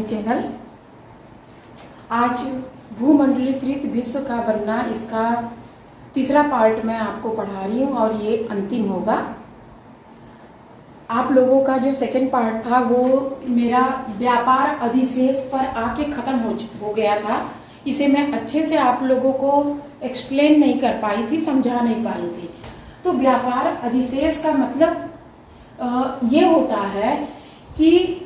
Channel. आज भूमंडलीकृत विश्व का बनना, इसका तीसरा पार्ट मैं आपको पढ़ा रही हूँ और ये अंतिम होगा। आप लोगों का जो सेकंड पार्ट था वो मेरा व्यापार अधिशेष पर आके ख़त्म हो गया था। इसे मैं अच्छे से आप लोगों को एक्सप्लेन नहीं कर पाई थी, समझा नहीं पाई थी। तो व्यापार अधिशेष का मतलब ये होता है कि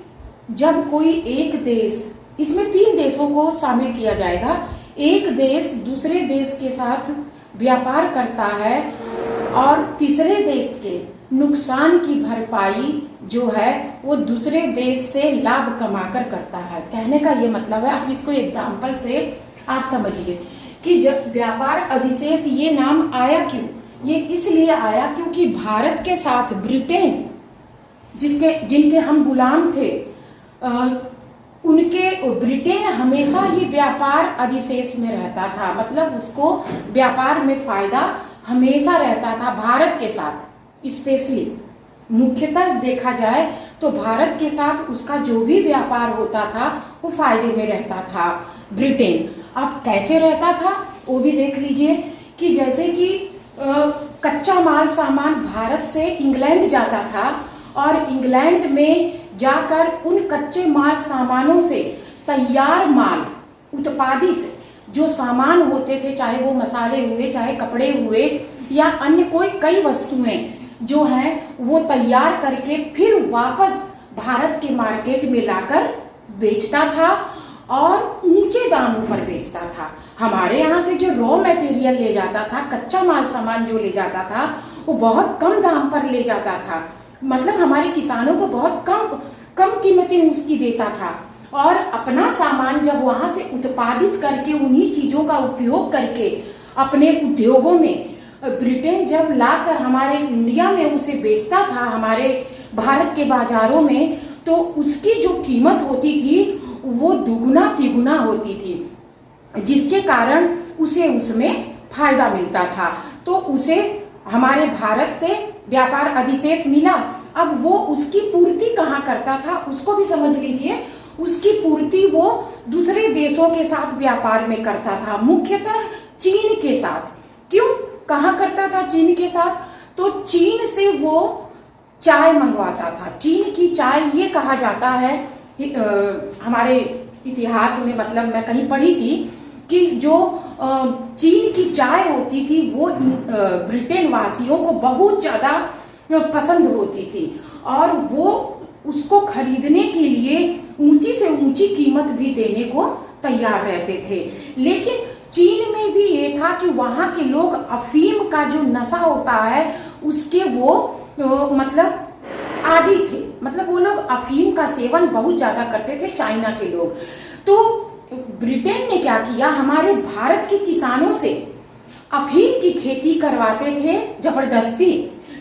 जब कोई एक देश, इसमें 3 देशों को शामिल किया जाएगा, एक देश दूसरे देश के साथ व्यापार करता है और तीसरे देश के नुकसान की भरपाई जो है वो दूसरे देश से लाभ कमाकर करता है। कहने का ये मतलब है, आप इसको एग्जाम्पल से आप समझिए कि जब व्यापार अधिशेष ये नाम आया क्यों। ये इसलिए आया क्योंकि भारत के साथ ब्रिटेन, जिनके हम गुलाम थे, ब्रिटेन हमेशा ही व्यापार अधिशेष में रहता था। मतलब उसको व्यापार में फायदा हमेशा रहता था भारत के साथ। स्पेशली मुख्यतः देखा जाए तो भारत के साथ उसका जो भी व्यापार होता था वो फायदे में रहता था ब्रिटेन। अब कैसे रहता था वो भी देख लीजिए कि जैसे कि कच्चा माल सामान भारत से इंग्लैंड जाता था और इंग्लैंड में जाकर उन कच्चे माल सामानों से तैयार माल उत्पादित जो सामान होते थे, चाहे वो मसाले हुए, चाहे कपड़े हुए या अन्य कई वस्तुएं जो हैं, वो तैयार करके फिर वापस भारत के मार्केट में लाकर बेचता था और ऊंचे दामों पर बेचता था। हमारे यहाँ से जो रॉ मटेरियल ले जाता था, कच्चा माल सामान जो ले जाता था, वो बहुत कम दाम पर ले जाता था। मतलब हमारे किसानों को बहुत कम कीमतें उसकी देता था और अपना सामान जब वहां से उत्पादित करके उन्हीं चीजों का उपयोग करके अपने उद्योगों में ब्रिटेन जब लाकर हमारे इंडिया में उसे बेचता था, हमारे भारत के बाजारों में, तो उसकी जो कीमत होती थी वो दुगुना तिगुना होती थी, जिसके कारण उसे उसमें फायदा मिलता था। तो उसे हमारे भारत से व्यापार अधिशेष मिला। अब वो उसकी पूर्ति कहाँ करता था उसको भी समझ लीजिए। उसकी पूर्ति वो दूसरे देशों के साथ व्यापार में करता था, मुख्यतः चीन के साथ। क्यों, कहाँ करता था चीन के साथ? तो चीन से वो चाय मंगवाता था। चीन की चाय ये कहा जाता है, हमारे इतिहास में, मतलब मैं कहीं पढ़ी थी कि जो चीन की चाय होती थी वो ब्रिटेन वासियों को बहुत ज्यादा पसंद होती थी और वो उसको खरीदने के लिए ऊंची से ऊंची कीमत भी देने को तैयार रहते थे। लेकिन चीन में भी ये था कि वहां के लोग अफीम का जो नशा होता है उसके वो मतलब आदी थे। मतलब वो लोग अफीम का सेवन बहुत ज्यादा करते थे, चाइना के लोग। तो ब्रिटेन ने क्या किया, हमारे भारत के किसानों से अफीम की खेती करवाते थे जबरदस्ती।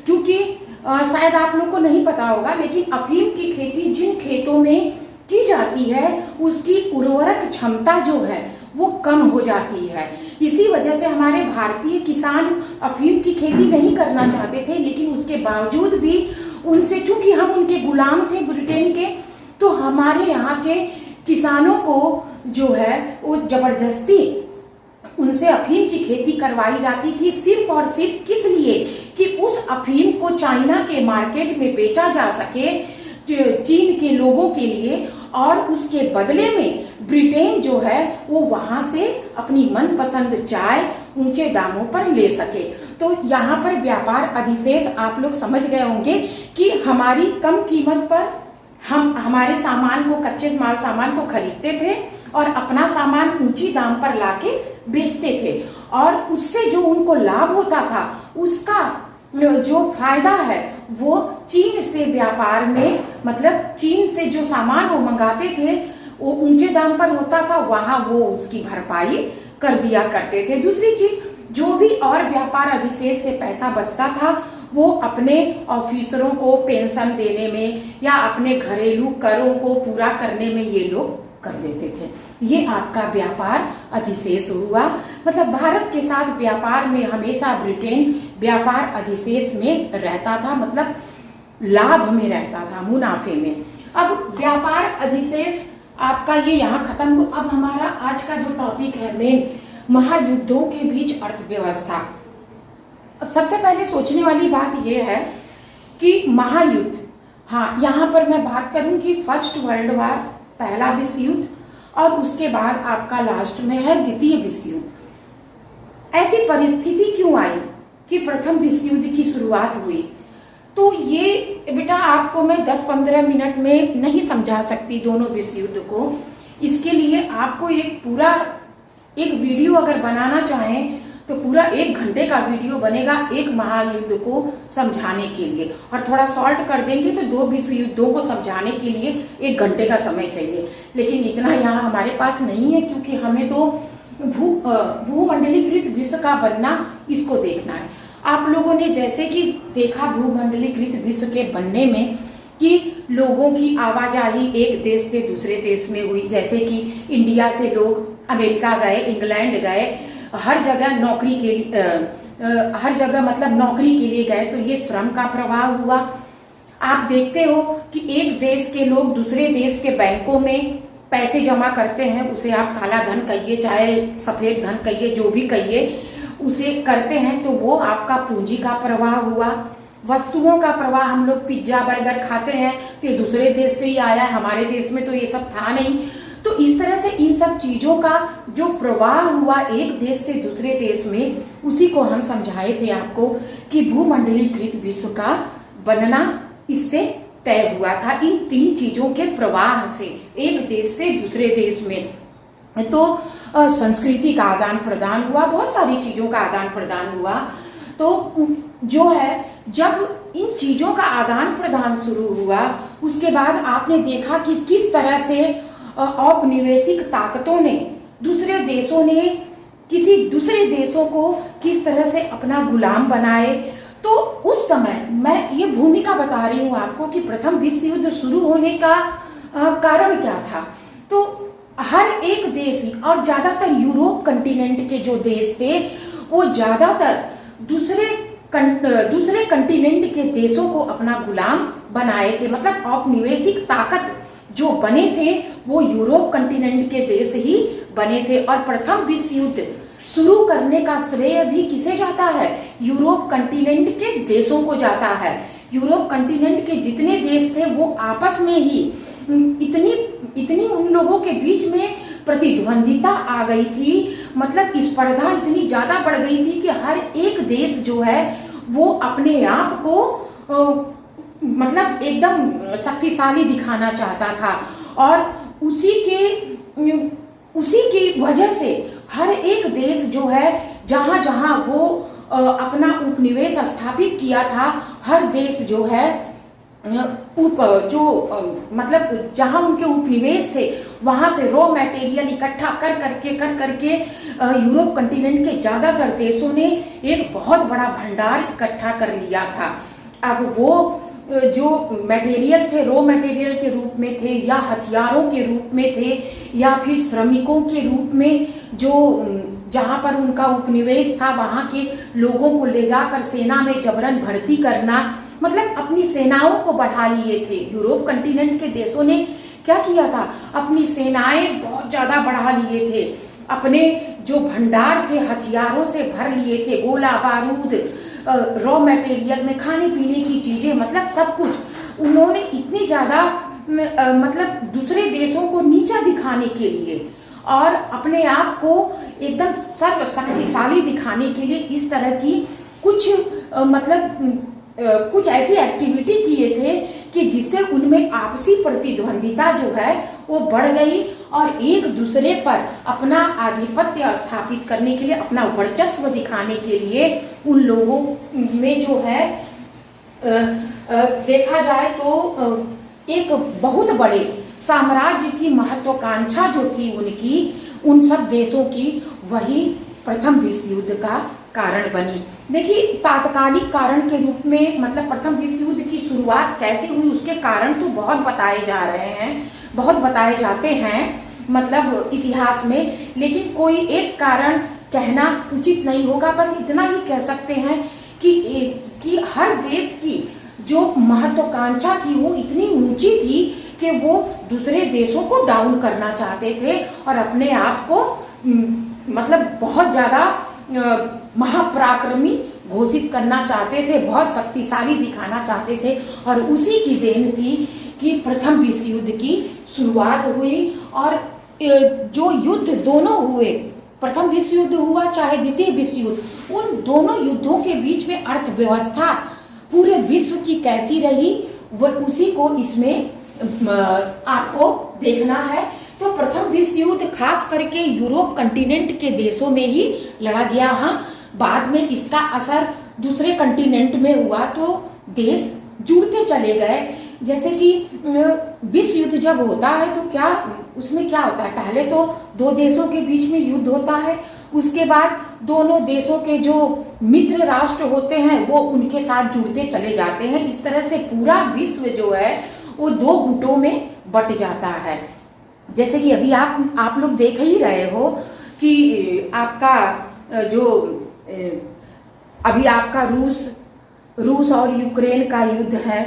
क्योंकि शायद आप लोग को नहीं पता होगा, लेकिन अफीम की खेती जिन खेतों में की जाती है उसकी उर्वरक क्षमता जो है वो कम हो जाती है। इसी वजह से हमारे भारतीय किसान अफीम की खेती नहीं करना चाहते थे, लेकिन उसके बावजूद भी उनसे, चूंकि हम उनके गुलाम थे ब्रिटेन के, तो हमारे यहाँ के किसानों को जो है वो जबरदस्ती उनसे अफीम की खेती करवाई जाती थी, सिर्फ और सिर्फ किस लिए कि उस अफीम को चाइना के मार्केट में बेचा जा सके चीन के लोगों के लिए, और उसके बदले में ब्रिटेन जो है वो वहां से अपनी मनपसंद चाय ऊंचे दामों पर ले सके। तो यहाँ पर व्यापार अधिशेष आप लोग समझ गए होंगे कि हमारी कम कीमत पर हम हमारे सामान को, कच्चे माल सामान को खरीदते थे और अपना सामान ऊंची दाम पर लाके बेचते थे, और उससे जो उनको लाभ होता था उसका जो फायदा है वो चीन से व्यापार में, मतलब चीन से जो सामान वो मंगाते थे वो ऊंचे दाम पर होता था, वहां वो उसकी भरपाई कर दिया करते थे। दूसरी चीज, जो भी और व्यापार अधिशेष से पैसा बचता था वो अपने ऑफिसरों को पेंशन देने में या अपने घरेलू करों को पूरा करने में ये लोग कर देते थे। ये आपका व्यापार अधिशेष हुआ। मतलब भारत के साथ व्यापार में हमेशा ब्रिटेन व्यापार अधिशेष में रहता था, मतलब लाभ में रहता था, मुनाफे में। अब व्यापार अधिशेष आपका ये यहाँ खत्म हो। अब हमारा आज का जो टॉपिक है मेन, महायुद्धों के बीच अर्थव्यवस्था। अब सबसे पहले सोचने वाली बात यह है कि महायुद्ध, हाँ यहाँ पर मैं बात करूंगी फर्स्ट वर्ल्ड वार, पहला विश्व युद्ध, और उसके बाद आपका लास्ट में है द्वितीय विश्व युद्ध। ऐसी परिस्थिति क्यों आई कि प्रथम विश्व युद्ध की शुरुआत हुई? तो ये बेटा आपको मैं 10-15 मिनट में नहीं समझा सकती दोनों विश्व युद्ध को। इसके लिए आपको एक वीडियो अगर बनाना चाहें तो पूरा 1 घंटे का वीडियो बनेगा एक महायुद्ध को समझाने के लिए, और थोड़ा शॉर्ट कर देंगे तो 2 विश्व युद्धों को समझाने के लिए 1 घंटे का समय चाहिए। लेकिन इतना यहाँ हमारे पास नहीं है, क्योंकि हमें तो भूमंडलीकृत विश्व का बनना, इसको देखना है। आप लोगों ने जैसे कि देखा भूमंडलीकृत विश्व के बनने में कि लोगों की आवाजाही एक देश से दूसरे देश में हुई, जैसे कि इंडिया से लोग अमेरिका गए, इंग्लैंड गए, हर जगह नौकरी के लिए हर जगह मतलब नौकरी के लिए गए, तो ये श्रम का प्रवाह हुआ। आप देखते हो कि एक देश के लोग दूसरे देश के बैंकों में पैसे जमा करते हैं, उसे आप काला धन कहिए चाहे सफेद धन कहिए, जो भी कहिए, उसे करते हैं, तो वो आपका पूंजी का प्रवाह हुआ। वस्तुओं का प्रवाह, हम लोग पिज्जा बर्गर खाते हैं तो ये दूसरे देश से ही आया है, हमारे देश में तो ये सब था नहीं। तो इस तरह से इन सब चीजों का जो प्रवाह हुआ एक देश से दूसरे देश में, उसी को हम समझाए थे आपको कि भूमंडलीकृत विश्व का बनना इससे तय हुआ था, इन 3 चीजों के प्रवाह से, एक देश से दूसरे देश में। तो संस्कृति का आदान प्रदान हुआ, बहुत सारी चीजों का आदान प्रदान हुआ। तो जो है जब इन चीजों का आदान प्रदान शुरू हुआ, उसके बाद आपने देखा कि किस तरह से औपनिवेशिक ताकतों ने, दूसरे देशों ने किसी दूसरे देशों को किस तरह से अपना गुलाम बनाए। तो उस समय मैं ये भूमिका बता रही हूँ आपको कि प्रथम विश्व युद्ध शुरू होने का कारण क्या था। तो हर एक देश, और ज्यादातर यूरोप कंटिनेंट के जो देश थे, वो ज्यादातर दूसरे कंटिनेंट के देशों को अपना गुलाम बनाए थे। मतलब औपनिवेशिक ताकत जो बने थे वो यूरोप कंटिनेंट के देश ही बने थे। और प्रथम विश्व युद्ध शुरू करने का श्रेय भी किसे जाता है? यूरोप कंटिनेंट के देशों को जाता है। यूरोप कंटिनेंट के जितने देश थे वो आपस में ही इतनी उन लोगों के बीच में प्रतिद्वंदिता आ गई थी, मतलब स्पर्धा इतनी ज्यादा बढ़ गई थी कि हर एक देश जो है वो अपने आप को मतलब एकदम शक्तिशाली दिखाना चाहता था। और उसी की वजह से हर एक देश जो है जहां जहां वो अपना उपनिवेश स्थापित किया था, हर देश जो है मतलब जहां उनके उपनिवेश थे वहां से रॉ मटेरियल इकट्ठा कर करके यूरोप कंटिनेंट के ज्यादातर देशों ने एक बहुत बड़ा भंडार इकट्ठा कर लिया था। अब वो जो मटेरियल थे, रॉ मटेरियल के रूप में थे, या हथियारों के रूप में थे, या फिर श्रमिकों के रूप में, जो जहां पर उनका उपनिवेश था वहां के लोगों को ले जाकर सेना में जबरन भर्ती करना, मतलब अपनी सेनाओं को बढ़ा लिए थे। यूरोप कंटिनेंट के देशों ने क्या किया था? अपनी सेनाएं बहुत ज्यादा बढ़ा लिए थे, अपने जो भंडार थे हथियारों से भर लिए थे, गोला बारूद, रॉ मटेरियल में खाने पीने की चीजें, मतलब सब कुछ उन्होंने इतनी ज्यादा मतलब दूसरे देशों को नीचा दिखाने के लिए और अपने आप को एकदम सर्वशक्तिशाली दिखाने के लिए इस तरह की कुछ कुछ ऐसी एक्टिविटी किए थे कि जिससे उनमें आपसी प्रतिद्वंदिता जो है वो बढ़ गई और एक दूसरे पर अपना आधिपत्य स्थापित करने के लिए, अपना वर्चस्व दिखाने के लिए उन लोगों में जो है देखा जाए तो एक बहुत बड़े साम्राज्य की महत्वाकांक्षा जो थी उनकी, उन सब देशों की, वही प्रथम विश्व युद्ध का कारण बनी। देखिए तात्कालिक कारण के रूप में मतलब प्रथम विश्व युद्ध की शुरुआत कैसे हुई उसके कारण तो बहुत बताए जा रहे हैं, बहुत बताए जाते हैं मतलब इतिहास में, लेकिन कोई एक कारण कहना उचित नहीं होगा। बस इतना ही कह सकते हैं कि हर देश की जो महत्वाकांक्षा थी वो इतनी ऊंची थी कि वो दूसरे देशों को डाउन करना चाहते थे और अपने आप को मतलब बहुत ज़्यादा महापराक्रमी घोषित करना चाहते थे, बहुत शक्तिशाली दिखाना चाहते थे। और उसी की देन थी कि प्रथम विश्व युद्ध की शुरुआत हुई। और जो युद्ध दोनों हुए, प्रथम विश्व युद्ध हुआ चाहे द्वितीय विश्व युद्ध, उन दोनों युद्धों के बीच में अर्थव्यवस्था पूरे विश्व की कैसी रही, वो उसी को इसमें आपको देखना है। तो प्रथम विश्व युद्ध खास करके यूरोप कंटिनेंट के देशों में ही लड़ा गया। हाँ, बाद में इसका असर दूसरे कंटिनेंट में हुआ तो देश जुड़ते चले गए। जैसे कि विश्व युद्ध जब होता है तो क्या उसमें क्या होता है, पहले तो दो देशों के बीच में युद्ध होता है, उसके बाद दोनों देशों के जो मित्र राष्ट्र होते हैं वो उनके साथ जुड़ते चले जाते हैं। इस तरह से पूरा विश्व जो है वो दो गुटों में बट जाता है। जैसे कि अभी आप लोग देख ही रहे हो कि आपका जो अभी आपका रूस और यूक्रेन का युद्ध है,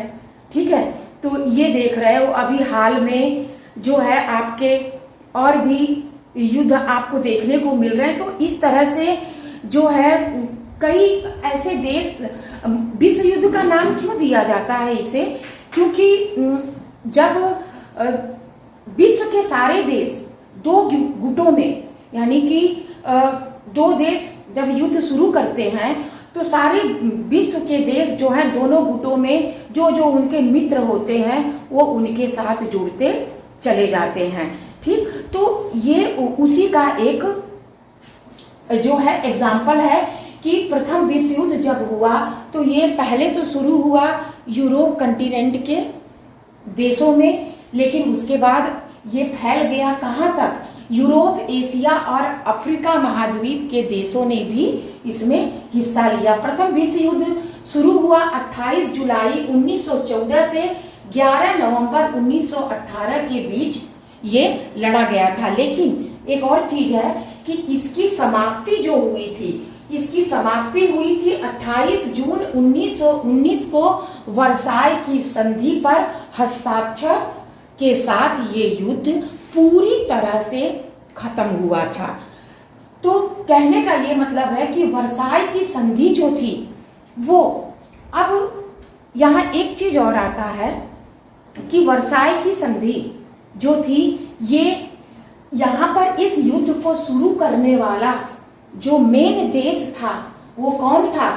ठीक है। तो ये देख रहे हो अभी हाल में जो है आपके और भी युद्ध आपको देखने को मिल रहे हैं। तो इस तरह से जो है कई ऐसे देश, विश्व युद्ध का नाम क्यों दिया जाता है इसे, क्योंकि जब विश्व के सारे देश दो गुटों में, यानी कि दो देश जब युद्ध शुरू करते हैं तो सारे विश्व के देश जो हैं दोनों गुटों में जो जो उनके मित्र होते हैं वो उनके साथ जुड़ते चले जाते हैं, ठीक। तो ये उसी का एक जो है एग्जाम्पल है कि प्रथम विश्व युद्ध जब हुआ तो ये पहले तो शुरू हुआ यूरोप कंटिनेंट के देशों में, लेकिन उसके बाद ये फैल गया कहाँ तक, यूरोप, एशिया और अफ्रीका महाद्वीप के देशों ने भी इसमें हिस्सा लिया। प्रथम विश्व युद्ध शुरू हुआ 28 जुलाई 1914 से 11 नवंबर 1918 के बीच ये लड़ा गया था। लेकिन एक और चीज है कि इसकी समाप्ति जो हुई थी, इसकी समाप्ति हुई थी 28 जून 1919 को वर्साय की संधि पर हस्ताक्षर के साथ ये युद्ध पूरी तरह से खत्म हुआ था। तो कहने का ये मतलब है कि वर्साय की संधि जो थी वो, अब यहाँ एक चीज और आता है कि वर्साय की संधि जो थी ये यहाँ पर इस युद्ध को शुरू करने वाला जो मेन देश था वो कौन था,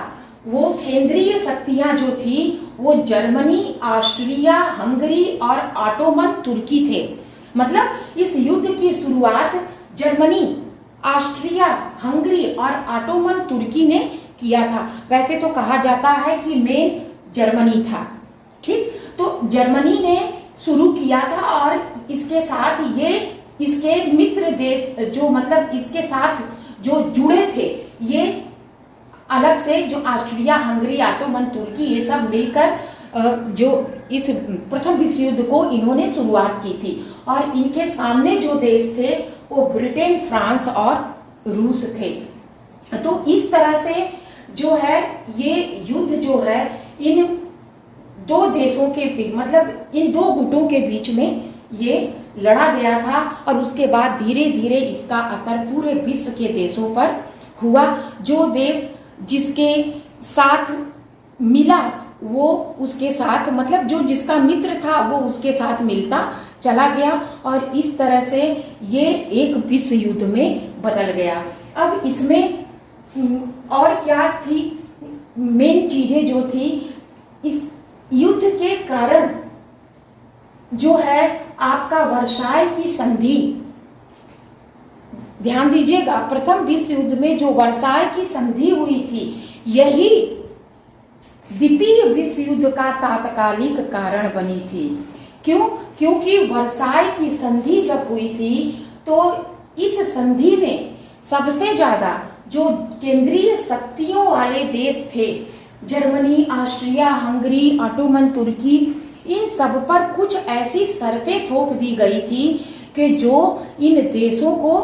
वो केंद्रीय शक्तियां जो थी वो जर्मनी, ऑस्ट्रिया, हंगरी और ऑटोमन तुर्की थे। मतलब इस युद्ध की शुरुआत जर्मनी, ऑस्ट्रिया, हंगरी और ऑटोमन तुर्की ने किया था। वैसे तो कहा जाता है कि मेन जर्मनी था, ठीक। तो जर्मनी ने शुरू किया था और इसके साथ ये इसके मित्र देश जो मतलब इसके साथ जो जुड़े थे ये अलग से जो ऑस्ट्रिया, हंगरी, ऑटोमन तुर्की ये सब मिलकर जो इस प्रथम विश्व युद्ध को इन्होंने शुरुआत की थी। और इनके सामने जो देश थे वो ब्रिटेन, फ्रांस और रूस थे। तो इस तरह से जो है ये युद्ध जो है इन दो देशों के मतलब इन दो गुटों के बीच में ये लड़ा गया था। और उसके बाद धीरे धीरे इसका असर पूरे विश्व के देशों पर हुआ। जो देश जिसके साथ मिला वो उसके साथ मतलब जो जिसका मित्र था वो उसके साथ मिलता चला गया और इस तरह से ये एक विश्व युद्ध में बदल गया। अब इसमें और क्या थी मेन चीजें जो थी, इस युद्ध के कारण जो है आपका वर्साय की संधि, ध्यान दीजिएगा प्रथम विश्व युद्ध में जो वर्साय की संधि हुई थी यही द्वितीय विश्व युद्ध का तात्कालिक कारण बनी थी। क्यों? क्योंकि वर्साय की संधि जब हुई थी तो इस संधि में सबसे ज्यादा जो केंद्रीय शक्तियों वाले देश थे, जर्मनी, ऑस्ट्रिया, हंगरी, ऑटोमन तुर्की, इन सब पर कुछ ऐसी शर्तें थोप दी गई थी कि जो इन देशों को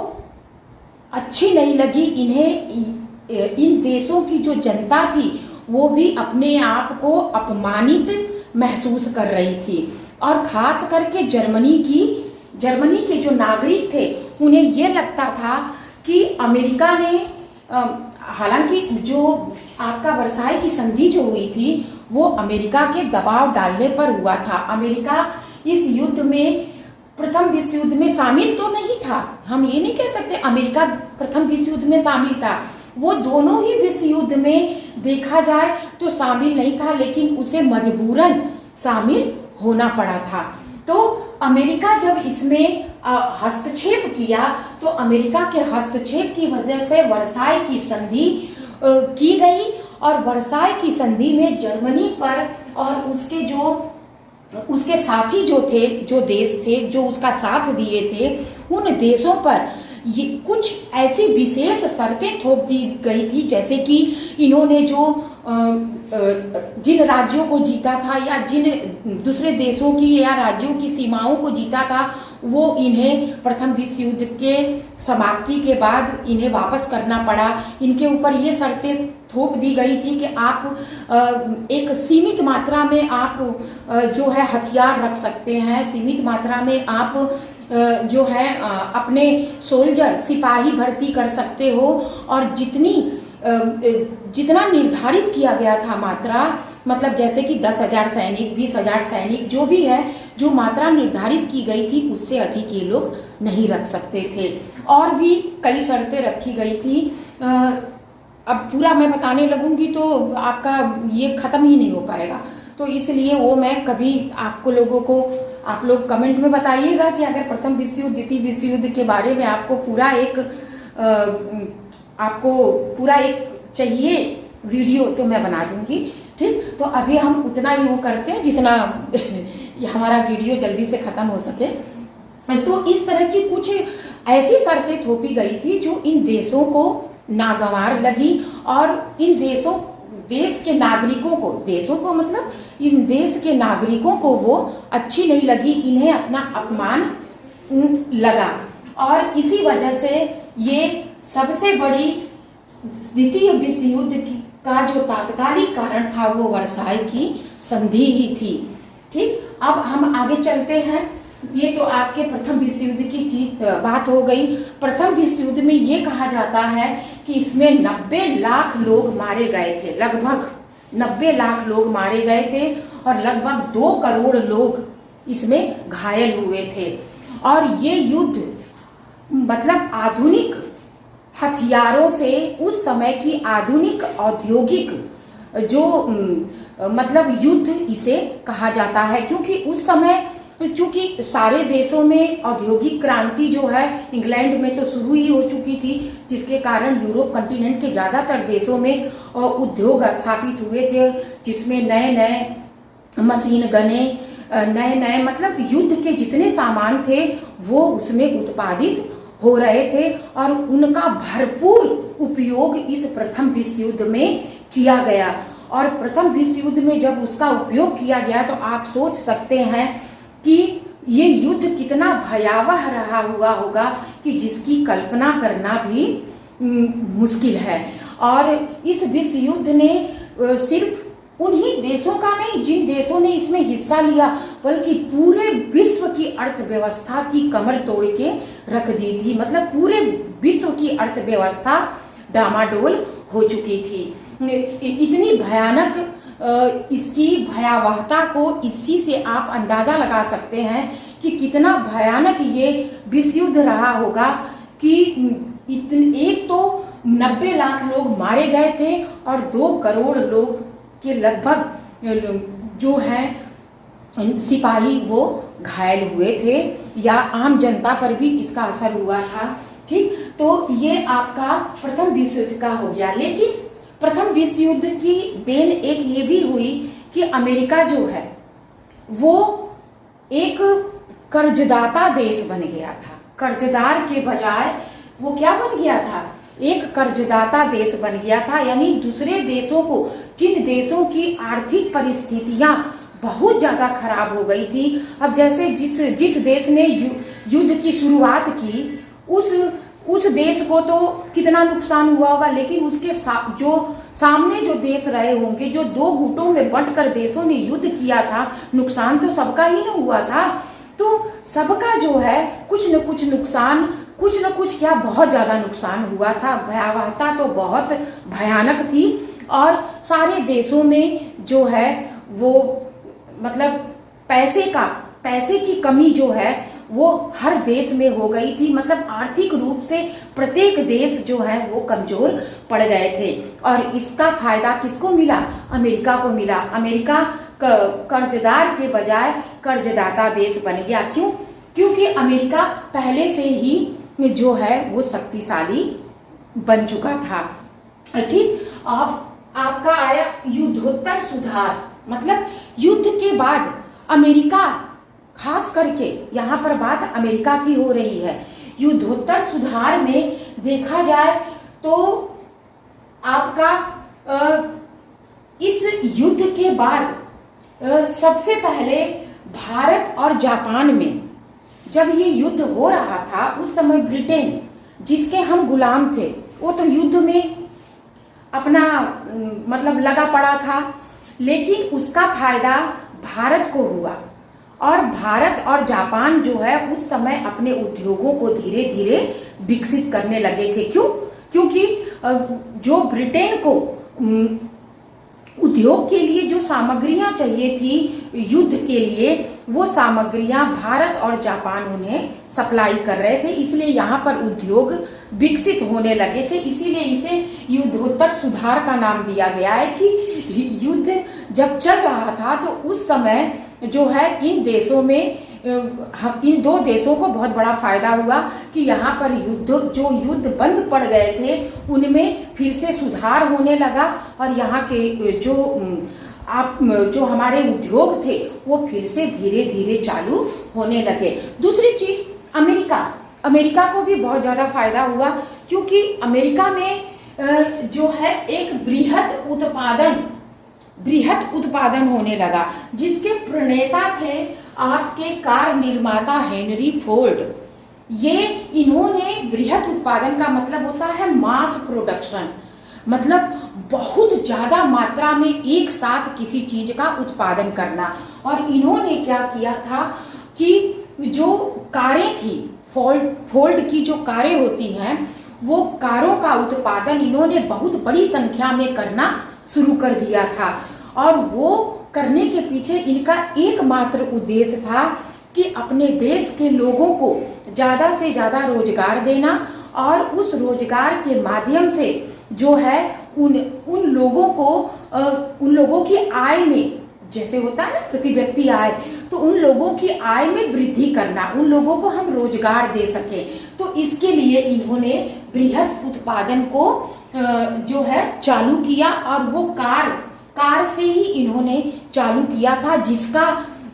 अच्छी नहीं लगी। इन्हें इन देशों की जो जनता थी वो भी अपने आप को अपमानित महसूस कर रही थी। और खास करके जर्मनी के जो नागरिक थे उन्हें ये लगता था कि अमेरिका ने हालांकि जो आपका वर्साई की संधि जो हुई थी वो अमेरिका के दबाव डालने पर हुआ था। अमेरिका इस युद्ध में प्रथम विश्व युद्ध में शामिल तो नहीं था, हम ये नहीं कह सकते अमेरिका प्रथम विश्व युद्ध में शामिल था, वो दोनों ही विश्व युद्ध में देखा जाए तो शामिल नहीं था, लेकिन उसे मजबूरन शामिल होना पड़ा था। तो अमेरिका जब इसमें हस्तक्षेप किया तो अमेरिका के हस्तक्षेप की वजह से वर्साई की संधि की गई और वर्साई की संधि में जर्मनी पर और उसके साथी जो देश थे जो उसका साथ दिए थे उन देशों पर ये कुछ ऐसी विशेष शर्तें थोप दी गई थी, जैसे कि इन्होंने जिन राज्यों को जीता था या जिन दूसरे देशों की या राज्यों की सीमाओं को जीता था वो इन्हें प्रथम विश्व युद्ध के समाप्ति के बाद इन्हें वापस करना पड़ा। इनके ऊपर ये शर्तें थोप दी गई थी कि आप एक सीमित मात्रा में आप जो है हथियार रख सकते हैं, सीमित मात्रा में आप जो है अपने सोल्जर सिपाही भर्ती कर सकते हो और जितना निर्धारित किया गया था मात्रा, मतलब जैसे कि 10,000 सैनिक 20,000 सैनिक जो भी है, जो मात्रा निर्धारित की गई थी उससे अधिक ये लोग नहीं रख सकते थे। और भी कई शर्तें रखी गई थी। अब पूरा मैं बताने लगूंगी तो आपका ये खत्म ही नहीं हो पाएगा, तो इसलिए वो मैं कभी आप लोग कमेंट में बताइएगा कि अगर प्रथम विश्व युद्ध द्वितीय विश्व युद्ध के बारे में आपको पूरा एक चाहिए वीडियो तो मैं बना दूंगी। ठीक, तो अभी हम उतना ही वो करते हैं जितना हमारा वीडियो जल्दी से खत्म हो सके। तो इस तरह की कुछ ऐसी शर्तें थोपी गई थी जो इन देशों को नागवार लगी और इन देश के नागरिकों को, देशों को मतलब इन देश के नागरिकों को वो अच्छी नहीं लगी, इन्हें अपना अपमान लगा और इसी वजह से ये सबसे बड़ी द्वितीय विश्व युद्ध का जो तात्कालिक कारण था वो वर्साई की संधि ही थी। ठीक, अब हम आगे चलते हैं। ये तो आपके प्रथम विश्व युद्ध की बात हो गई। प्रथम विश्व युद्ध में ये कहा जाता है कि इसमें 90 लाख लोग मारे गए थे, लगभग 90 लाख लोग मारे गए थे और लगभग 2 करोड़ लोग इसमें घायल हुए थे। और ये युद्ध मतलब आधुनिक हथियारों से, उस समय की आधुनिक औद्योगिक जो मतलब युद्ध इसे कहा जाता है, क्योंकि उस समय चूंकि सारे देशों में औद्योगिक क्रांति जो है इंग्लैंड में तो शुरू ही हो चुकी थी, जिसके कारण यूरोप कंटिनेंट के ज़्यादातर देशों में उद्योग स्थापित हुए थे, जिसमें नए नए मशीन गने, नए नए मतलब युद्ध के जितने सामान थे वो उसमें उत्पादित हो रहे थे और उनका भरपूर उपयोग इस प्रथम विश्व युद्ध में किया गया। और प्रथम विश्व युद्ध में जब उसका उपयोग किया गया तो आप सोच सकते हैं कि ये युद्ध कितना भयावह रहा हुआ होगा कि जिसकी कल्पना करना भी मुश्किल है। और इस विश्व युद्ध ने सिर्फ उन्हीं देशों का नहीं जिन देशों ने इसमें हिस्सा लिया, बल्कि पूरे विश्व की अर्थव्यवस्था की कमर तोड़ के रख दी थी। मतलब पूरे विश्व की अर्थव्यवस्था डामाडोल हो चुकी थी। इतनी भयानक इसकी भयावहता को इसी से आप अंदाजा लगा सकते हैं कि कितना भयानक ये विश्व युद्ध रहा होगा कि एक तो 90 लाख लोग मारे गए थे और 2 करोड़ लोग के लगभग जो है सिपाही वो घायल हुए थे या आम जनता पर भी इसका असर हुआ था। ठीक, तो ये आपका प्रथम विश्व युद्ध का हो गया। लेकिन प्रथम विश्व युद्ध की देन एक ये भी हुई कि अमेरिका जो है वो एक कर्जदाता देश बन गया था। कर्जदार के बजाय वो क्या बन गया था, एक कर्जदाता देश बन गया था। यानी दूसरे देशों को, जिन देशों की आर्थिक परिस्थितियां बहुत ज्यादा खराब हो गई थी, अब जैसे जिस देश ने युद्ध की शुरुआत की उस देश को तो कितना नुकसान हुआ होगा, लेकिन उसके जो सामने जो देश रहे होंगे, जो दो गुटों में बंटकर देशों ने युद्ध किया था, नुकसान तो सबका ही ना हुआ था। तो सबका जो है कुछ न कुछ नुकसान, कुछ न कुछ क्या बहुत ज्यादा नुकसान हुआ था। भयावहता तो बहुत भयानक थी और सारे देशों में जो है वो मतलब पैसे की कमी जो है वो हर देश में हो गई थी। मतलब आर्थिक रूप से प्रत्येक देश जो है वो कमजोर पड़ गए थे और इसका फायदा किसको मिला? अमेरिका को मिला। अमेरिका कर्जदार के बजाय कर्जदाता देश बन गया। क्यों? क्योंकि अमेरिका पहले से ही जो है वो शक्तिशाली बन चुका था। ठीक, अब आपका आया युद्धोत्तर सुधार। मतलब युद्ध के बाद अमेरिका, खास करके यहाँ पर बात अमेरिका की हो रही है, युद्धोत्तर सुधार में देखा जाए तो आपका इस युद्ध के बाद सबसे पहले भारत और जापान में जब ये युद्ध हो रहा था, उस समय ब्रिटेन जिसके हम गुलाम थे वो तो युद्ध में अपना मतलब लगा पड़ा था, लेकिन उसका फायदा भारत को हुआ और भारत और जापान जो है उस समय अपने उद्योगों को धीरे धीरे विकसित करने लगे थे। क्यों? क्योंकि जो ब्रिटेन को उद्योग के लिए जो सामग्रियां चाहिए थी युद्ध के लिए, वो सामग्रियां भारत और जापान उन्हें सप्लाई कर रहे थे, इसलिए यहाँ पर उद्योग विकसित होने लगे थे। इसीलिए इसे युद्धोत्तर सुधार का नाम दिया गया है कि युद्ध जब चल रहा था तो उस समय जो है इन देशों में, इन दो देशों को बहुत बड़ा फायदा हुआ कि यहाँ पर युद्ध बंद पड़ गए थे उनमें फिर से सुधार होने लगा और यहाँ के जो हमारे उद्योग थे वो फिर से धीरे धीरे चालू होने लगे। दूसरी चीज, अमेरिका को भी बहुत ज्यादा फायदा हुआ क्योंकि अमेरिका में जो है एक बृहत उत्पादन होने लगा, जिसके प्रणेता थे आपके कार निर्माता हेनरी फोर्ड। इन्होंने बृहत उत्पादन का मतलब होता है मास प्रोडक्शन, मतलब बहुत ज्यादा मात्रा में एक साथ किसी चीज का उत्पादन करना। और इन्होंने क्या किया था कि जो कारें थी, फोर्ड की जो कारें होती हैं, वो कारों का उत्पादन इन्होंने बहुत बड़ी संख्या में करना शुरू कर दिया था और वो करने के पीछे इनका एकमात्र उद्देश्य था कि अपने देश के लोगों को ज्यादा से ज्यादा रोजगार देना और उस रोजगार के माध्यम से जो है उन लोगों की आय में, जैसे होता है ना प्रति व्यक्ति आय, तो उन लोगों की आय में वृद्धि करना, उन लोगों को हम रोजगार दे सके। तो इसके लिए इन्होंने बृहत उत्पादन को जो है चालू किया और वो कार से ही इन्होंने चालू किया था, जिसका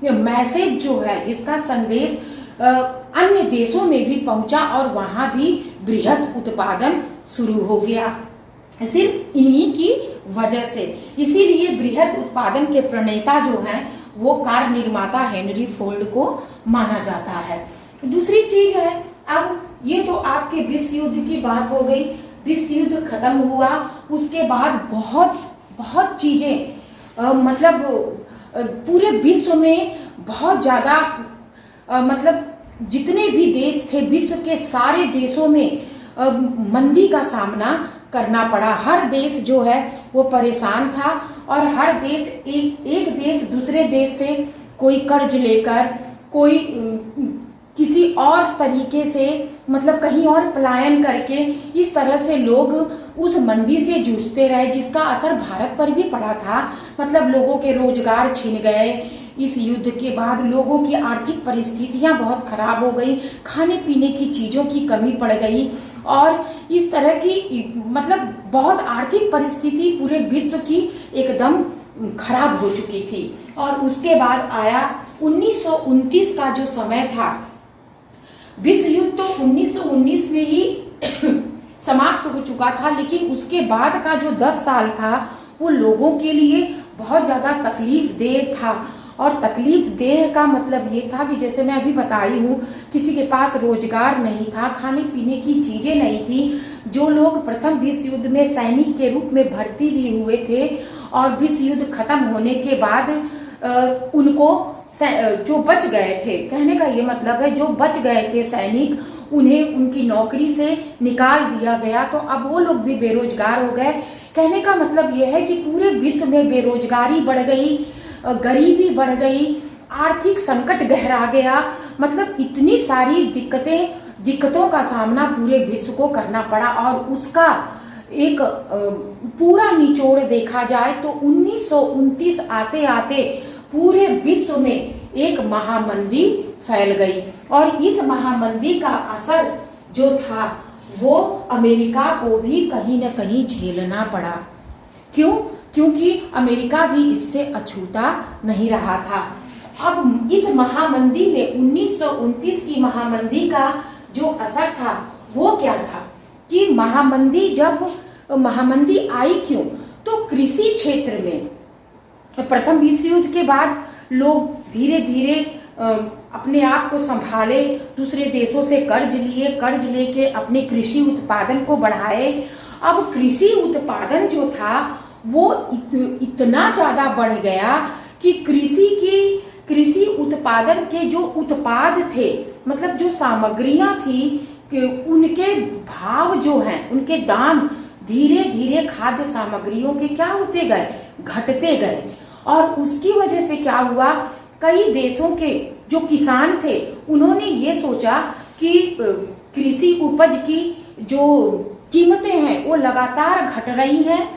मैसेज जो है, जिसका संदेश अन्य देशों में भी पहुंचा और वहां भी बृहत उत्पादन शुरू हो गया, सिर्फ इन्हीं की वजह से। इसीलिए बृहत उत्पादन के प्रणेता जो हैं वो कार निर्माता हेनरी फोर्ड को माना जाता है। दूसरी चीज है, अब ये तो आपके विश्व युद्ध की बात हो गई। विश्व युद्ध खत्म हुआ, उसके बाद बहुत चीजें मतलब पूरे विश्व में बहुत ज्यादा मतलब जितने भी देश थे, विश्व के सारे देशों में मंदी का सामना करना पड़ा। हर देश जो है वो परेशान था और हर देश एक देश दूसरे देश से कोई कर्ज लेकर, कोई किसी और तरीके से मतलब कहीं और पलायन करके, इस तरह से लोग उस मंदी से जूझते रहे, जिसका असर भारत पर भी पड़ा था। मतलब लोगों के रोजगार छिन गए। इस युद्ध के बाद लोगों की आर्थिक परिस्थितियां बहुत खराब हो गई, खाने पीने की चीज़ों की कमी पड़ गई और इस तरह की मतलब बहुत आर्थिक परिस्थिति पूरे विश्व की एकदम खराब हो चुकी थी। और उसके बाद आया 1929 का जो समय था, विश्व युद्ध तो 1919 में ही समाप्त हो चुका था, लेकिन उसके बाद का जो 10 साल था वो लोगों के लिए बहुत ज़्यादा तकलीफ देह था और तकलीफ देह का मतलब ये था कि जैसे मैं अभी बताई हूँ, किसी के पास रोजगार नहीं था, खाने पीने की चीजें नहीं थी। जो लोग प्रथम विश्व युद्ध में सैनिक के रूप में भर्ती भी हुए थे और विश्व युद्ध खत्म होने के बाद उनको जो बच गए थे, कहने का ये मतलब है जो बच गए थे सैनिक, उन्हें उनकी नौकरी से निकाल दिया गया, तो अब वो लोग भी बेरोजगार हो गए। कहने का मतलब यह है कि पूरे विश्व में बेरोजगारी बढ़ गई, गरीबी बढ़ गई, आर्थिक संकट गहरा गया। मतलब इतनी सारी दिक्कतों का सामना पूरे विश्व को करना पड़ा। और उसका एक पूरा निचोड़ देखा जाए तो 1929 आते आते पूरे विश्व में एक महामंदी फैल गई और इस महामंदी का असर जो था वो अमेरिका को भी कहीं न कहीं झेलना पड़ा। क्यों? क्योंकि अमेरिका भी इससे अछूता नहीं रहा था। अब इस महामंदी में 1929 की महामंदी का जो असर था वो क्या था कि महामंदी आई क्यों? तो कृषि क्षेत्र में प्रथम विश्व युद्ध के बाद लोग धीरे धीरे अपने आप को संभाले, दूसरे देशों से कर्ज लेके अपने कृषि उत्पादन को बढ़ाए। अब कृषि उत्पादन जो था वो इतना ज्यादा बढ़ गया कि कृषि उत्पादन के जो उत्पाद थे, मतलब जो सामग्रियां थी, उनके भाव जो हैं, उनके दाम धीरे धीरे खाद्य सामग्रियों के क्या होते गए, घटते गए। और उसकी वजह से क्या हुआ, कई देशों के जो किसान थे उन्होंने ये सोचा कि कृषि उपज की जो कीमतें हैं वो लगातार घट रही हैं,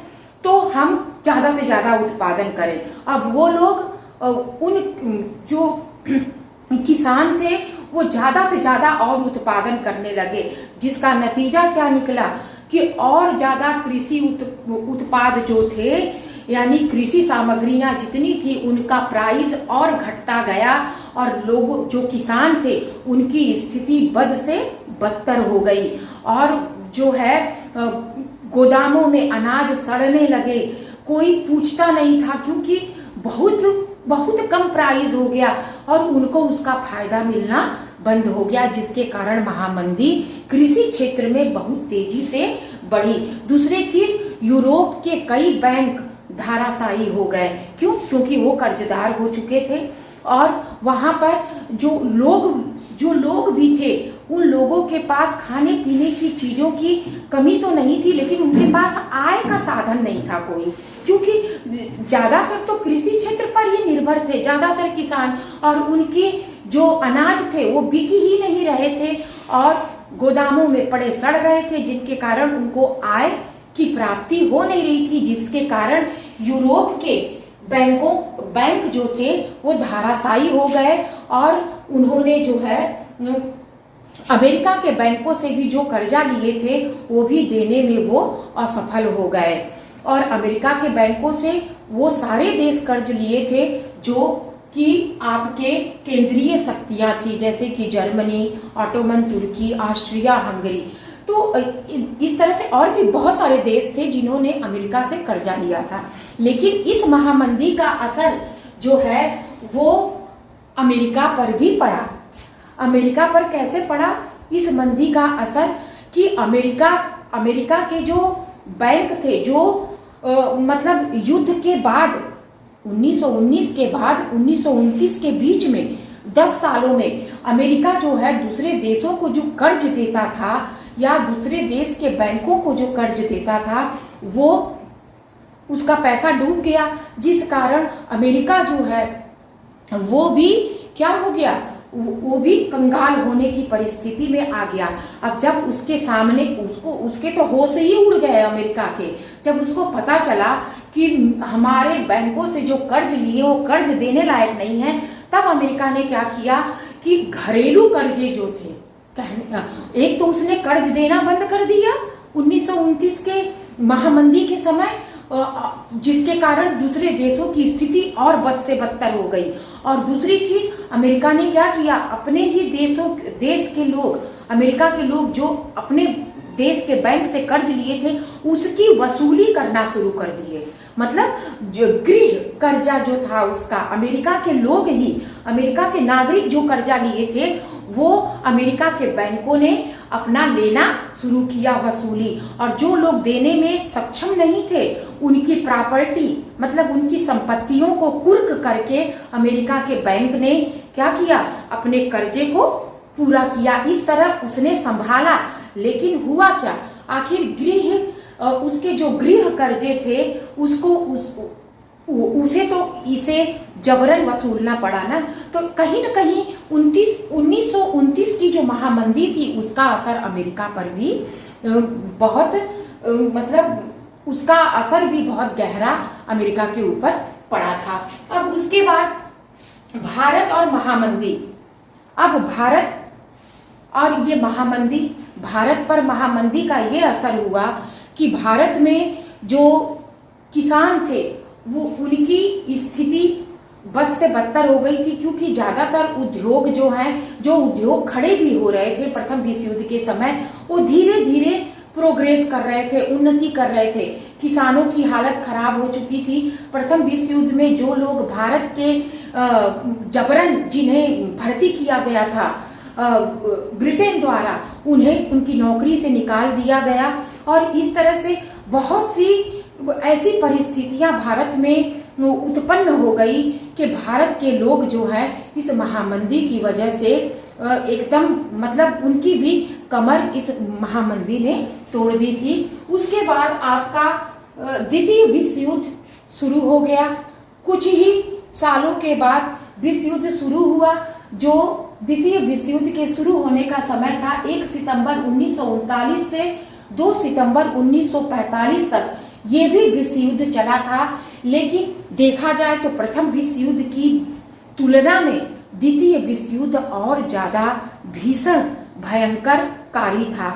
तो हम ज्यादा से ज्यादा उत्पादन करें। अब वो लोग उन जो किसान थे वो ज्यादा से ज्यादा और उत्पादन करने लगे, जिसका नतीजा क्या निकला कि और ज्यादा कृषि उत्पाद जो थे, यानी कृषि सामग्रियां जितनी थी उनका प्राइस और घटता गया और लोग जो किसान थे उनकी स्थिति बद से बदतर हो गई। और जो है गोदामों में अनाज सड़ने लगे, कोई पूछता नहीं था क्योंकि बहुत कम प्राइस हो गया और उनको उसका फायदा मिलना बंद हो गया, जिसके कारण महामंदी कृषि क्षेत्र में बहुत तेजी से बढ़ी। दूसरी चीज, यूरोप के कई बैंक धाराशायी हो गए। क्यों? क्योंकि वो कर्जदार हो चुके थे और वहां पर जो लोग भी थे उन लोगों के पास खाने पीने की चीजों की कमी तो नहीं थी, लेकिन उनके पास आय का साधन नहीं था कोई, क्योंकि ज्यादातर तो कृषि क्षेत्र पर ही निर्भर थे ज्यादातर किसान, और उनके जो अनाज थे वो बिक ही नहीं रहे थे और गोदामों में पड़े सड़ रहे थे, जिनके कारण उनको आय की प्राप्ति हो नहीं रही थी, जिसके कारण यूरोप के बैंक जो थे वो धाराशायी हो गए और उन्होंने जो है अमेरिका के बैंकों से भी जो कर्जा लिए थे वो भी देने में वो असफल हो गए। और अमेरिका के बैंकों से वो सारे देश कर्ज लिए थे जो कि आपके केंद्रीय शक्तियां थी, जैसे कि जर्मनी, ऑटोमन तुर्की, ऑस्ट्रिया हंगरी। तो इस तरह से और भी बहुत सारे देश थे जिन्होंने अमेरिका से कर्जा लिया था। लेकिन इस महामंदी का असर जो है वो अमेरिका पर भी पड़ा। अमेरिका पर कैसे पड़ा इस मंदी का असर कि अमेरिका के जो बैंक थे, जो मतलब युद्ध के बाद 1919 के बाद 1929 के बीच में 10 सालों में अमेरिका जो है दूसरे देशों को जो कर्ज देता था या दूसरे देश के बैंकों को जो कर्ज देता था वो उसका पैसा डूब गया, जिस कारण अमेरिका जो है वो भी क्या हो गया, वो भी कंगाल होने की परिस्थिति में आ गया। अब जब उसके सामने उसके तो होश ही उड़ गए अमेरिका के, जब उसको पता चला कि हमारे बैंकों से जो कर्ज लिए वो कर्ज देने लायक नहीं है, तब अमेरिका ने क्या किया कि घरेलू कर्जे जो थे, एक तो उसने कर्ज देना बंद कर दिया 1929 के महामंदी के समय, जिसके कारण दूसरे देशों की स्थिति और बद से बदतर हो गई। और दूसरी चीज, अमेरिका ने क्या किया, अपने ही देश के लोग, अमेरिका के लोग जो अपने देश के बैंक से कर्ज लिए थे उसकी वसूली करना शुरू कर दिए। मतलब जो गृह कर्जा जो था उसका अमेरिका के लोग ही, अमेरिका के नागरिक जो कर्जा लिए थे वो अमेरिका के बैंकों ने अपना लेना शुरू किया वसूली, और जो लोग देने में सक्षम नहीं थे उनकी प्रॉपर्टी मतलब उनकी संपत्तियों को कुर्क करके अमेरिका के बैंक ने क्या किया, अपने कर्जे को पूरा किया। इस तरह उसने संभाला। लेकिन हुआ क्या, आखिर उसके जो गृह कर्जे थे उसको उसे तो इसे जबरन वसूलना पड़ा ना। तो कहीं न कहीं 1929 की जो महामंदी थी उसका असर अमेरिका पर भी बहुत मतलब उसका असर भी बहुत गहरा अमेरिका के ऊपर पड़ा था। अब उसके बाद भारत और महामंदी, अब भारत और ये महामंदी, भारत पर महामंदी का ये असर हुआ कि भारत में जो किसान थे वो उनकी स्थिति बद से बदतर हो गई थी, क्योंकि ज्यादातर उद्योग जो हैं, जो उद्योग खड़े भी हो रहे थे प्रथम विश्व युद्ध के समय, वो धीरे धीरे प्रोग्रेस कर रहे थे, उन्नति कर रहे थे। किसानों की हालत खराब हो चुकी थी। प्रथम विश्व युद्ध में जो लोग भारत के जबरन जिन्हें भर्ती किया गया था ब्रिटेन द्वारा, उन्हें उनकी नौकरी से निकाल दिया गया, और इस तरह से बहुत सी ऐसी परिस्थितियां भारत में उत्पन्न हो गई कि भारत के लोग जो है इस महामंदी की वजह से एकदम मतलब उनकी भी कमर इस महामंदी ने तोड़ दी थी। उसके बाद आपका द्वितीय विश्व युद्ध शुरू हो गया। कुछ ही सालों के बाद विश्व युद्ध शुरू हुआ। जो द्वितीय विश्व युद्ध के शुरू होने का समय था 1 सितंबर 1939 से 2 सितंबर 1945 तक, ये भी विश्व युद्ध चला था। लेकिन देखा जाए तो प्रथम विश्व युद्ध की तुलना में द्वितीय विश्व युद्ध और ज्यादा भीषण भयंकरकारी था।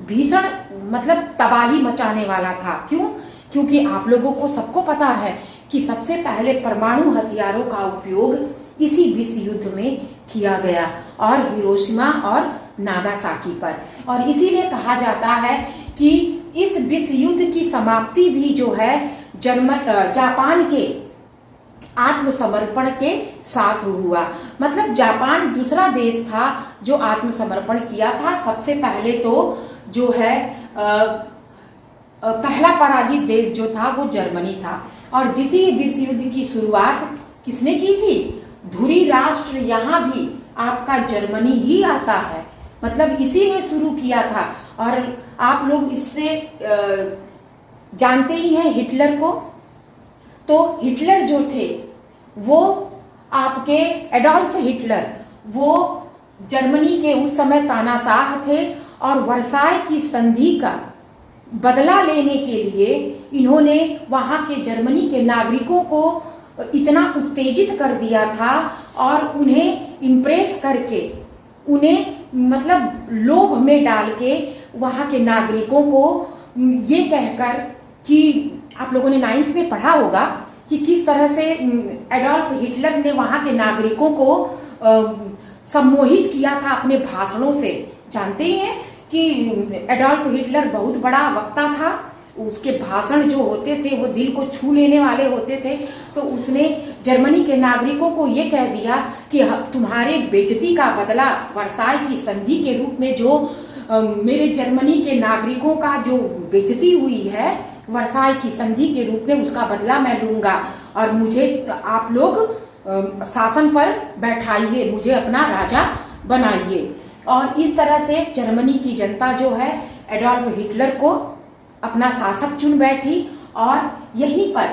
भीषण मतलब तबाही मचाने वाला था। क्यों? क्योंकि आप लोगों को सबको पता है कि सबसे पहले परमाणु हथियारों का उपयोग इसी विश्व युद्ध में किया गया, और हिरोशिमा और नागासाकी पर। और इसीलिए कहा जाता है कि इस विश्व युद्ध की समाप्ति भी जो है जापान के आत्मसमर्पण के साथ हुआ। मतलब जापान दूसरा देश था जो आत्मसमर्पण किया था। सबसे पहले तो जो है पहला पराजित देश जो था वो जर्मनी था। और द्वितीय विश्व युद्ध की शुरुआत किसने की थी? धुरी राष्ट्र यहाँ भी आपका जर्मनी ही आता है। मतलब इसी ने शुरू किया था। और आप लोग इससे जानते ही हैं हिटलर को। तो हिटलर जो थे वो आपके एडोल्फ हिटलर, वो जर्मनी के उस समय तानाशाह थे, और वर्साय की संधि का बदला लेने के लिए इन्होंने वहां के जर्मनी के नागरिकों को इतना उत्तेजित कर दिया था, और उन्हें इम्प्रेस करके, उन्हें मतलब लोभ में डाल के वहां के नागरिकों को ये कहकर कि आप लोगों ने 9th में पढ़ा होगा कि किस तरह से एडोल्फ हिटलर ने वहां के नागरिकों को सम्मोहित किया था अपने भाषणों से। जानते ही हैं कि एडोल्फ हिटलर बहुत बड़ा वक्ता था। उसके भाषण जो होते थे वो दिल को छू लेने वाले होते थे। तो उसने जर्मनी के नागरिकों को ये कह दिया कि तुम्हारे बेइज्जती का बदला वर्साय की संधि के रूप में जो मेरे जर्मनी के नागरिकों का जो बेइज्जती हुई है वर्साय की संधि के रूप में, उसका बदला मैं लूंगा, और मुझे आप लोग शासन पर बैठाइए, मुझे अपना राजा बनाइए। और इस तरह से जर्मनी की जनता जो है एडोल्फ हिटलर को अपना शासक चुन बैठी। और यहीं पर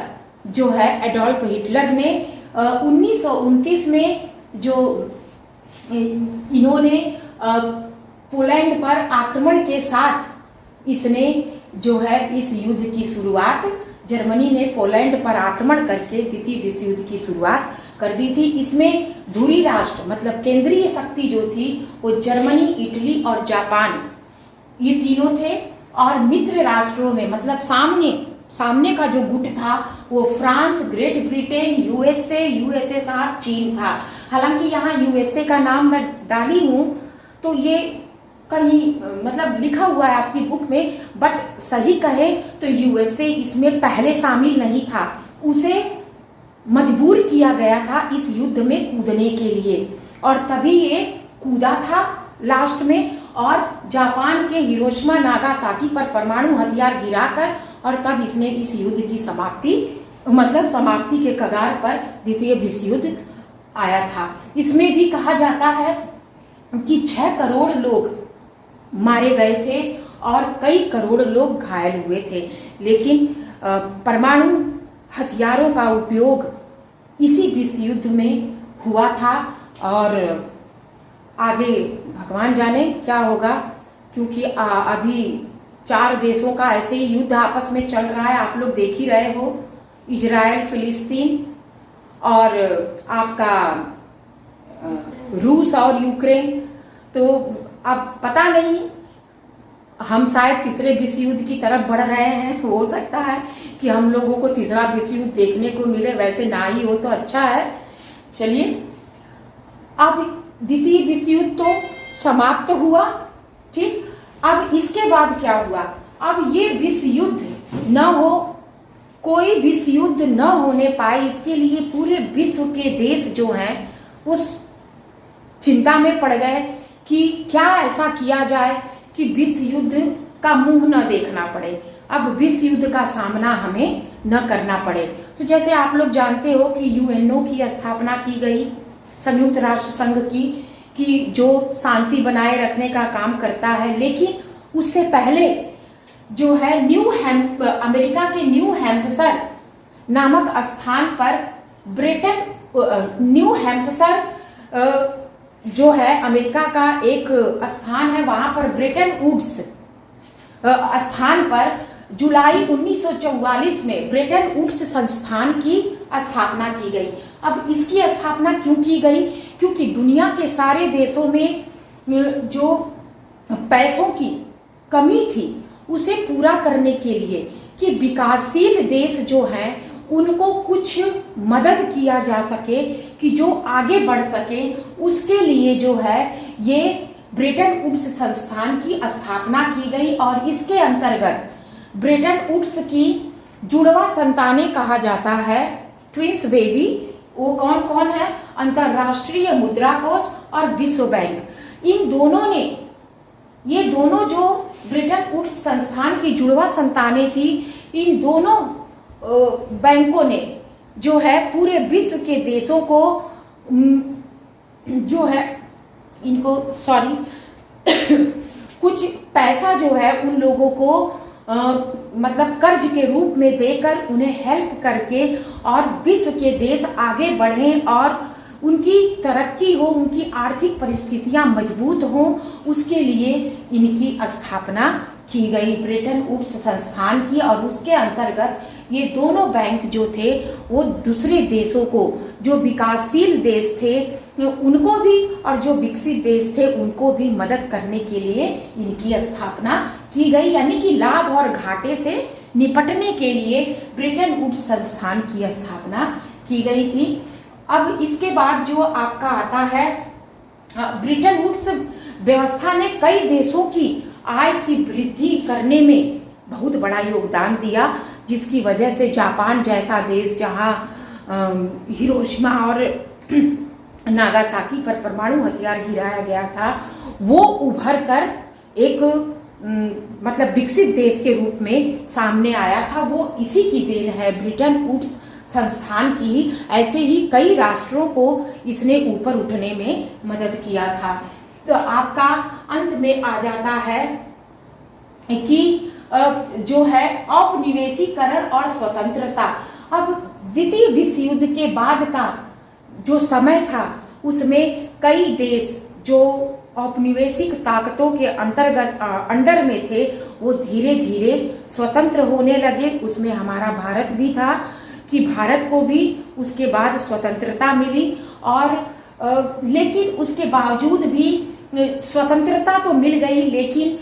जो है एडोल्फ हिटलर ने 1929 में जो इन्होंने पोलैंड पर आक्रमण के साथ इसने जो है इस युद्ध की शुरुआत, जर्मनी ने पोलैंड पर आक्रमण करके द्वितीय विश्व युद्ध की शुरुआत कर दी थी। इसमें धुरी राष्ट्र मतलब केंद्रीय शक्ति जो थी वो जर्मनी, इटली और जापान, ये तीनों थे। और मित्र राष्ट्रों में मतलब सामने का जो गुट था वो France, great Britain, USA, USSR, चीन था। हालांकि यहाँ यूएसए का नाम मैं डाली हूँ तो ये कहीं मतलब लिखा हुआ है आपकी बुक में, बट सही कहे तो यूएसए इसमें पहले शामिल नहीं था, उसे मजबूर किया गया था इस युद्ध में कूदने के लिए, और तभी ये कूदा था लास्ट में, और जापान के हिरोशिमा नागासाकी पर परमाणु हथियार गिराकर, और तब इसने इस युद्ध की समाप्ति के कगार पर द्वितीय विश्व युद्ध आया था। इसमें भी कहा जाता है कि 6 करोड़ लोग मारे गए थे और कई करोड़ लोग घायल हुए थे, लेकिन परमाणु हथियारों का उपयोग इसी विश्व युद्ध में हुआ था, और आगे भगवान जाने क्या होगा, क्योंकि अभी 4 देशों का ऐसे ही युद्ध आपस में चल रहा है, आप लोग देख ही रहे हो, इजराइल, फिलिस्तीन और आपका रूस और यूक्रेन। तो अब पता नहीं, हम शायद तीसरे विश्व युद्ध की तरफ बढ़ रहे हैं, हो सकता है कि हम लोगों को तीसरा विश्व युद्ध देखने को मिले, वैसे ना ही हो तो अच्छा है। चलिए, अब द्वितीय विश्व युद्ध तो समाप्त हुआ, ठीक। अब इसके बाद क्या हुआ, अब ये विश्व युद्ध न हो, कोई विश्व युद्ध न होने पाए, इसके लिए पूरे विश्व के देश जो हैं उस चिंता में पड़ गए कि क्या ऐसा किया जाए कि विश्व युद्ध का मुंह न देखना पड़े, अब विश्व युद्ध का सामना हमें न करना पड़े। तो जैसे आप लोग जानते हो कि यूएनओ की स्थापना की गई, संयुक्त राष्ट्र संघ की जो शांति बनाए रखने का काम करता है, लेकिन उससे पहले जो है अमेरिका के न्यू हैम्पशर नामक स्थान पर न्यू हैम्पशर जो है अमेरिका का एक स्थान है, वहां पर ब्रेटन वुड्स स्थान पर जुलाई 1944 में ब्रेटन वुड्स संस्थान की स्थापना की गई। अब इसकी स्थापना क्यों की गई, क्योंकि दुनिया के सारे देशों में जो पैसों की कमी थी उसे पूरा करने के लिए, कि विकासशील देश जो हैं उनको कुछ मदद किया जा सके, कि जो आगे बढ़ सके, उसके लिए जो है ये ब्रेटन वुड्स संस्थान की स्थापना की गई। और इसके अंतर्गत ब्रेटन वुड्स की जुड़वा संतानें कहा जाता है, ट्विंस बेबी, वो कौन कौन है, अंतर्राष्ट्रीय मुद्रा कोष और विश्व बैंक। इन दोनों ने, ये दोनों जो ब्रेटन वुड्स संस्थान की जुड़वा संतानें थी, इन दोनों बैंकों ने जो है पूरे विश्व के देशों को जो है इनको कुछ पैसा जो है उन लोगों को मतलब कर्ज के रूप में देकर उन्हें हेल्प करके, और विश्व के देश आगे बढ़ें और उनकी तरक्की हो, उनकी आर्थिक परिस्थितियां मजबूत हों, उसके लिए इनकी स्थापना की गई ब्रेटन वुड्स संस्थान की। और उसके अंतर्गत ये दोनों बैंक जो थे वो दूसरे देशों को, जो विकासशील देश थे उनको भी और जो विकसित देश थे उनको भी मदद करने के लिए इनकी स्थापना की गई, यानी कि लाभ और घाटे से निपटने के लिए ब्रेटन वुड्स संस्थान की स्थापना की गई थी। अब इसके बाद जो आपका आता है, ब्रेटन वुड्स व्यवस्था ने कई देशों की आय की वृद्धि करने में बहुत बड़ा योगदान दिया, जिसकी वजह से जापान जैसा देश, जहां हिरोशिमा और नागासाकी पर परमाणु हथियार गिराया गया था, वो उभर कर एक मतलब विकसित देश के रूप में सामने आया था। वो इसी की देन है, ब्रेटन वुड्स संस्थान की। ऐसे ही कई राष्ट्रों को इसने ऊपर उठने में मदद किया था। तो आपका अंत में आ जाता है कि जो है औपनिवेशीकरण और स्वतंत्रता। अब द्वितीय विश्व युद्ध के बाद का जो समय था उसमें कई देश जो औपनिवेशिक ताकतों के अंतर्गत अंडर में थे वो धीरे धीरे स्वतंत्र होने लगे। उसमें हमारा भारत भी था कि भारत को भी उसके बाद स्वतंत्रता मिली, और लेकिन उसके बावजूद भी स्वतंत्रता तो मिल गई, लेकिन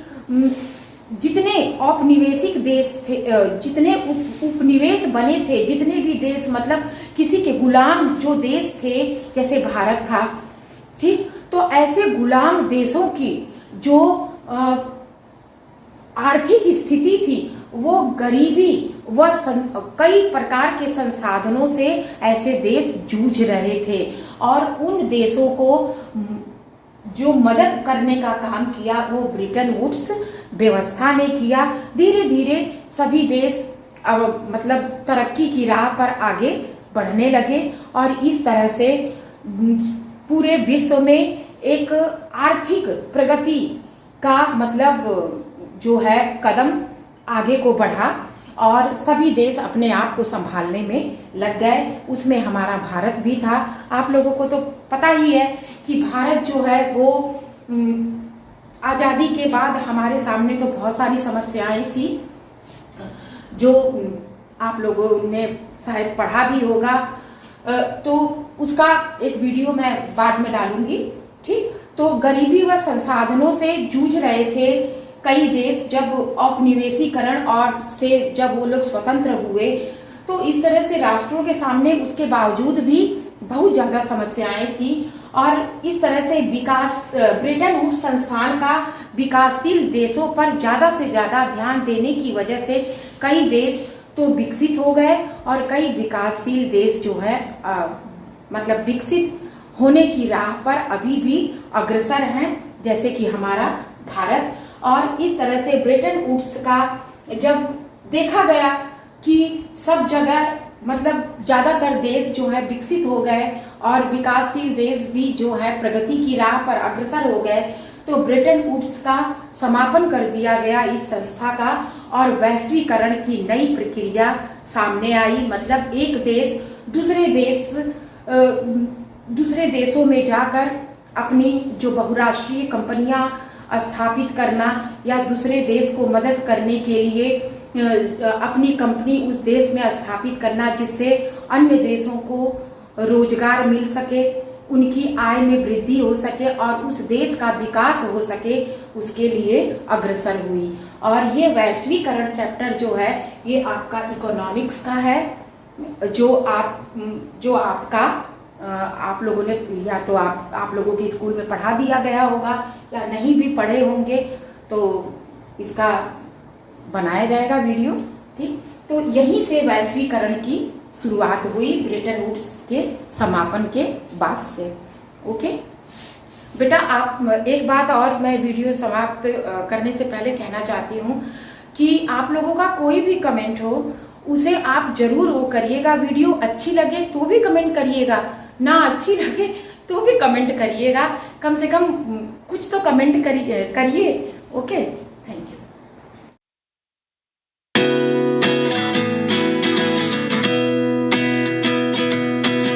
जितने औपनिवेशिक देश थे, जितने उपनिवेश बने थे, जितने भी देश मतलब किसी के गुलाम जो देश थे, जैसे भारत था, ठीक, तो ऐसे गुलाम देशों की जो आर्थिक स्थिति थी वो गरीबी व कई प्रकार के संसाधनों से ऐसे देश जूझ रहे थे, और उन देशों को जो मदद करने का काम किया वो ब्रिटेन वुड्स व्यवस्था ने किया। धीरे धीरे सभी देश अब मतलब तरक्की की राह पर आगे बढ़ने लगे, और इस तरह से पूरे विश्व में एक आर्थिक प्रगति का मतलब जो है कदम आगे को बढ़ा, और सभी देश अपने आप को संभालने में लग गए। उसमें हमारा भारत भी था। आप लोगों को तो पता ही है कि भारत जो है वो आज़ादी के बाद हमारे सामने तो बहुत सारी समस्याएं थी, जो आप लोगों ने शायद पढ़ा भी होगा, तो उसका एक वीडियो मैं बाद में डालूंगी। ठीक, तो गरीबी व संसाधनों से जूझ रहे थे कई देश जब औपनिवेशीकरण और से जब वो लोग स्वतंत्र हुए, तो इस तरह से राष्ट्रों के सामने उसके बावजूद भी बहुत ज़्यादा समस्याएं थी, और इस तरह से विकास ब्रिटेन वुड्स संस्थान का विकासशील देशों पर ज़्यादा से ज़्यादा ध्यान देने की वजह से कई देश तो विकसित हो गए, और कई विकासशील देश जो है मतलब विकसित होने की राह पर अभी भी अग्रसर हैं, जैसे कि हमारा भारत। और इस तरह से ब्रिटेन वुड्स का जब देखा गया कि सब जगह मतलब ज़्यादातर देश जो है विकसित हो गए और विकासशील देश भी जो है प्रगति की राह पर अग्रसर हो गए, तो ब्रिटेन वुड्स का समापन कर दिया गया इस संस्था का, और वैश्वीकरण की नई प्रक्रिया सामने आई। मतलब एक देश दूसरे देशों में जाकर अपनी जो बहुराष्ट्रीय कंपनियां स्थापित करना, या दूसरे देश को मदद करने के लिए अपनी कंपनी उस देश में स्थापित करना, जिससे अन्य देशों को रोजगार मिल सके, उनकी आय में वृद्धि हो सके और उस देश का विकास हो सके, उसके लिए अग्रसर हुई। और ये वैश्वीकरण चैप्टर जो है ये आपका इकोनॉमिक्स का है, जो आपका आप लोगों ने या तो आप लोगों के स्कूल में पढ़ा दिया गया होगा, या नहीं भी पढ़े होंगे तो इसका बनाया जाएगा वीडियो। ठीक, तो यहीं से वैश्वीकरण की शुरुआत हुई ब्रिटेन वुड्स के समापन के बाद से। ओके बेटा, आप एक बात और मैं वीडियो समाप्त करने से पहले कहना चाहती हूँ कि आप लोगों का कोई भी कमेंट हो उसे आप जरूर वो करिएगा। वीडियो अच्छी लगे तो भी कमेंट करिएगा, ना अच्छी लगे तो भी कमेंट करिएगा, कम से कम कुछ तो कमेंट करिए। ओके।